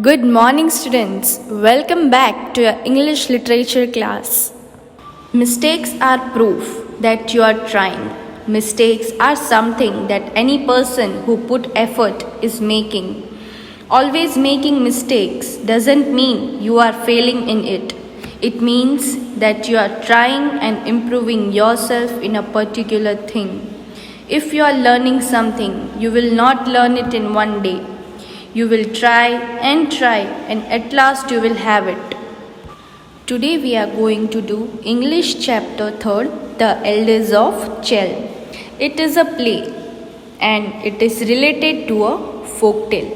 Good morning, students. Welcome back to your English literature class. Mistakes are proof that you are trying. Mistakes are something that any person who put effort is making. Always making mistakes doesn't mean you are failing in it. It means that you are trying and improving yourself in a particular thing. If you are learning something, you will not learn it in one day. You will try, and at last you will have it. Today we are going to do English chapter 3rd, The Elders of Chell. It is a play and it is related to a folk tale.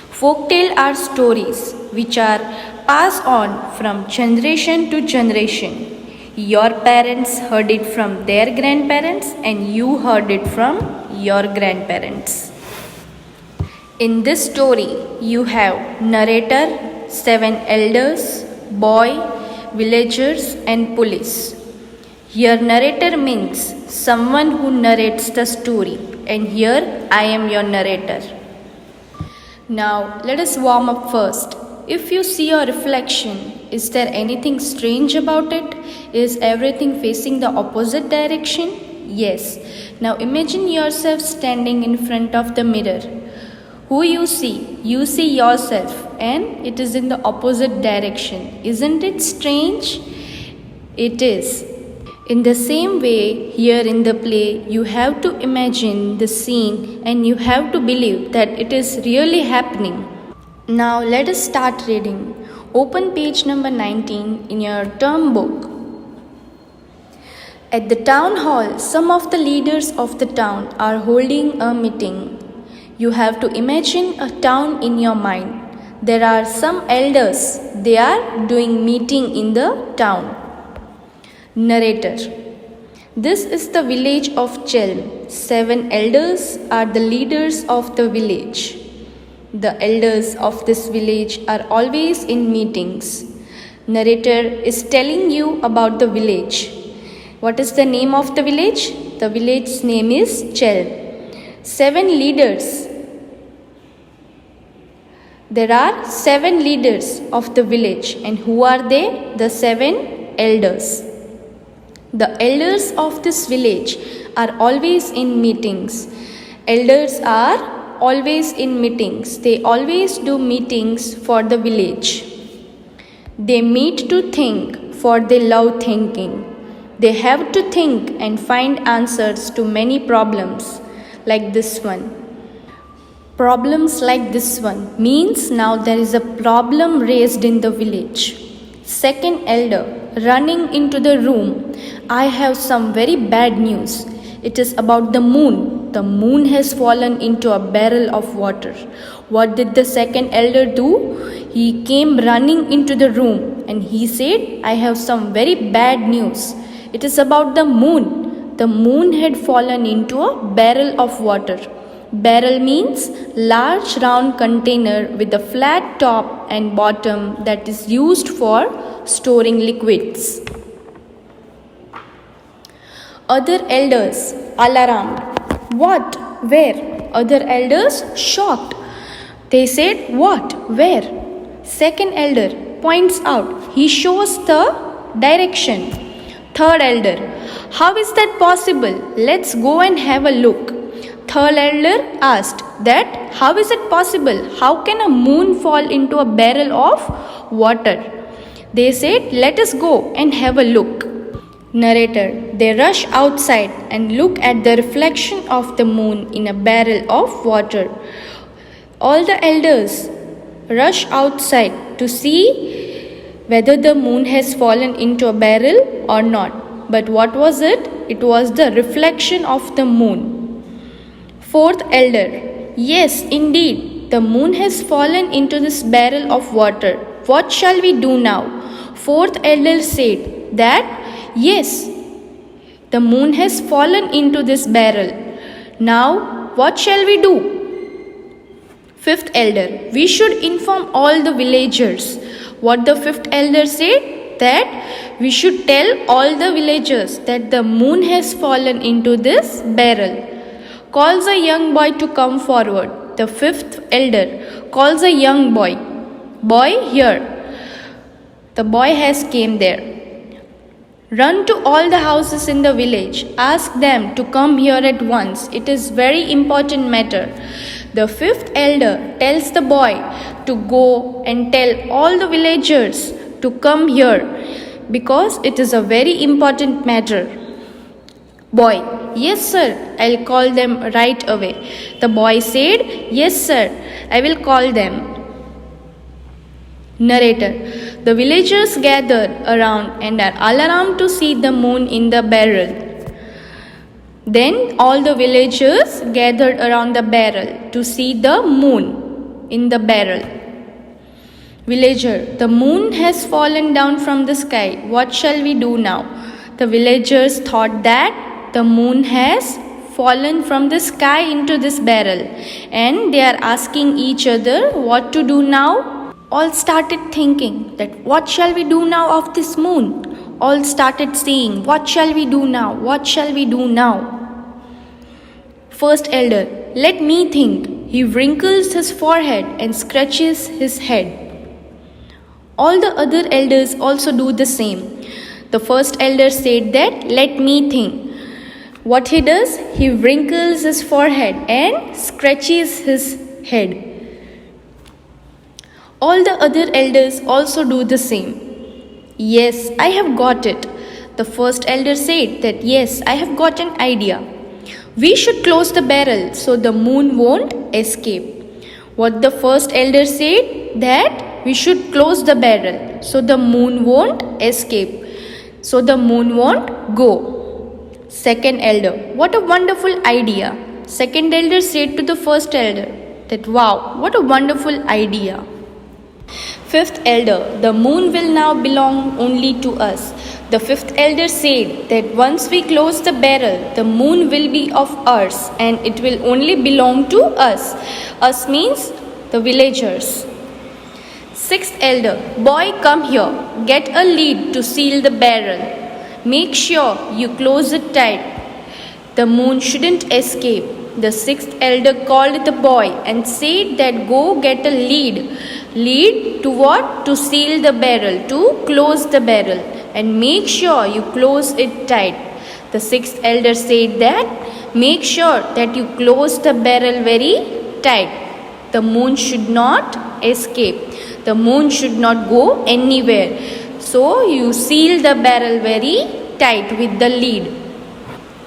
Folk tale are stories which are passed on from generation to generation. Your parents heard it from their grandparents and you heard it from your grandparents. In this story, you have narrator, 7 elders, boy, villagers and police. Here narrator means someone who narrates the story, and here I am your narrator. Now let us warm up first. If you see your reflection, is there anything strange about it? Is everything facing the opposite direction? Yes. Now imagine yourself standing in front of the mirror. Who you see? You see yourself and it is in the opposite direction. Isn't it strange? It is. In the same way, here in the play, you have to imagine the scene and you have to believe that it is really happening. Now let us start reading. Open page number 19 in your term book. At the town hall, some of the leaders of the town are holding a meeting. You have to imagine a town in your mind. There are some elders. They are doing meeting in the town. Narrator. This is the village of Chell. 7 elders are the leaders of the village. The elders of this village are always in meetings. Narrator is telling you about the village. What is the name of the village? The village's name is Chell. 7 leaders. There are 7 leaders of the village, and who are they? The 7 elders. The elders of this village are always in meetings. Elders are always in meetings. They always do meetings for the village. They meet to think, for they love thinking. They have to think and find answers to many problems. Like this one. Problems like this one means now there is a problem raised in the village. Second elder running into the room. I have some very bad news. It is about the moon. The moon has fallen into a barrel of water. What did the second elder do? He came running into the room and he said, I have some very bad news. It is about the moon. The moon had fallen into a barrel of water. Barrel means large round container with a flat top and bottom that is used for storing liquids. Other elders alarmed. What? Where? Other elders shocked. They said, what? Where? Second elder points out. He shows the direction. Third elder, how is that possible? Let's go and have a look. Third elder asked that, how is it possible? How can a moon fall into a barrel of water? They said, let us go and have a look. Narrator, they rush outside and look at the reflection of the moon in a barrel of water. All the elders rush outside to see whether the moon has fallen into a barrel or not. But what was it? It was the reflection of the moon. Fourth elder, yes, indeed, the moon has fallen into this barrel of water. What shall we do now? Fourth elder said that, yes, the moon has fallen into this barrel. Now, what shall we do? Fifth elder, we should inform all the villagers. What the fifth elder said? That we should tell all the villagers that the moon has fallen into this barrel. Calls a young boy to come forward. The fifth elder calls a young boy. Boy, here. The boy has came there. Run to all the houses in the village. Ask them to come here at once. It is very important matter. The fifth elder tells the boy to go and tell all the villagers to come here because it is a very important matter. Boy, yes sir, I'll call them right away. The boy said, yes sir, I will call them. Narrator. The villagers gathered around and are alarmed to see the moon in the barrel. Then all the villagers gathered around the barrel to see the moon in the barrel. Villager. The moon has fallen down from the sky. What shall we do now? The villagers thought that the moon has fallen from the sky into this barrel and they are asking each other what to do now. All started thinking that what shall we do now of this moon? All started saying, what shall we do now? What shall we do now? First elder, let me think. He wrinkles his forehead and scratches his head. All the other elders also do the same. The first elder said that, let me think. What he does? He wrinkles his forehead and scratches his head. All the other elders also do the same. Yes, I have got it. The first elder said that yes, I have got an idea. We should close the barrel so the moon won't escape. What the first elder said? That we should close the barrel so the moon won't escape. So the moon won't go. Second elder, what a wonderful idea. Second elder said to the first elder that wow, what a wonderful idea. Fifth elder, the moon will now belong only to us. The fifth elder said that once we close the barrel, the moon will be of ours and it will only belong to us. Us means the villagers. Sixth elder, boy, come here. Get a lead to seal the barrel. Make sure you close it tight. The moon shouldn't escape. The sixth elder called the boy and said that go get a lead. Lead to what? To seal the barrel, to close the barrel. And make sure you close it tight. The sixth elder said that make sure that you close the barrel very tight. The moon should not escape. The moon should not go anywhere. So you seal the barrel very tight with the lead.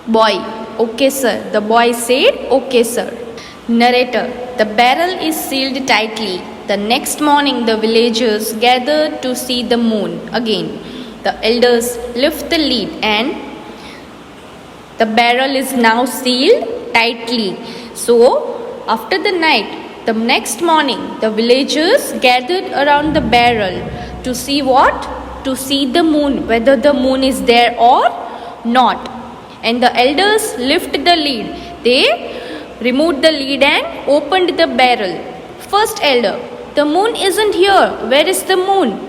Boy, okay sir. The boy said, okay sir. Narrator, the barrel is sealed tightly. The next morning the villagers gathered to see the moon again. The elders lift the lid and the barrel is now sealed tightly. So after the night, the next morning the villagers gathered around the barrel to see what? To see the moon, whether the moon is there or not. And the elders lift the lid. They removed the lid and opened the barrel. First elder, the moon isn't here. Where is the moon?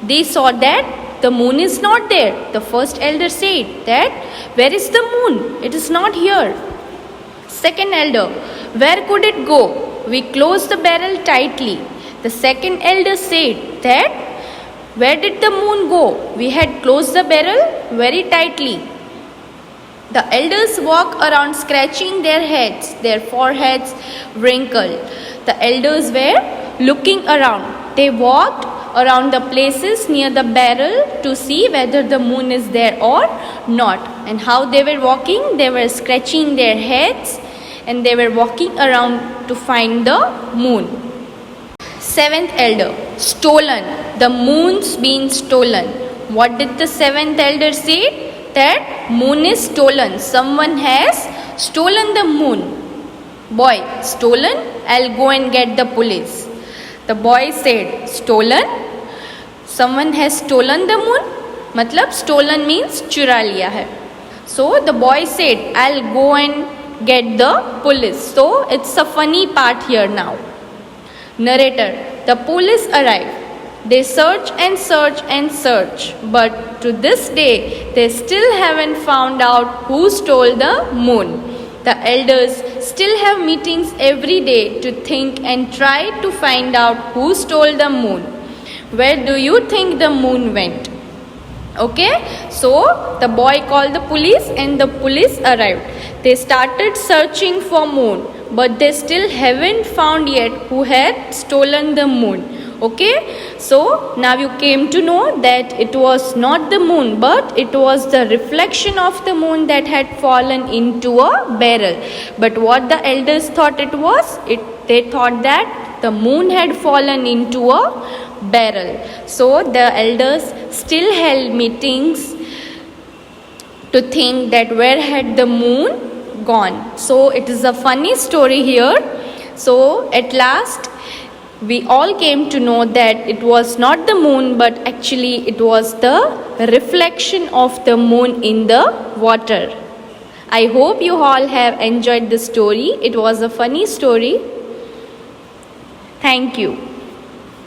They saw that the moon is not there. The first elder said that where is the moon? It is not here. Second elder, where could it go? We closed the barrel tightly. The second elder said that where did the moon go? We had closed the barrel very tightly. The elders walk around scratching their heads, their foreheads wrinkled. The elders were looking around. They walked around the places near the barrel to see whether the moon is there or not. And how they were walking? They were scratching their heads and they were walking around to find the moon. Seventh elder, stolen. The moon's been stolen. What did the seventh elder say? That moon is stolen. Someone has stolen the moon. Boy, stolen? I'll go and get the police. The boy said, stolen? Someone has stolen the moon? Matlab stolen means चुरा लिया है. So the boy said, I'll go and get the police. So it's a funny part here now. Narrator, the police arrived. They search and search and search, but to this day they still haven't found out who stole the moon. The elders still have meetings every day to think and try to find out who stole the moon. Where do you think the moon went? Okay, so the boy called the police and the police arrived. They started searching for moon, but they still haven't found yet who had stolen the moon. Okay, so now you came to know that it was not the moon, but it was the reflection of the moon that had fallen into a barrel. But what the elders thought it was, they thought that the moon had fallen into a barrel. So the elders still held meetings to think that where had the moon gone. So it is a funny story here. So at last we all came to know that it was not the moon, but actually it was the reflection of the moon in the water. I hope you all have enjoyed the story. It was a funny story. Thank you.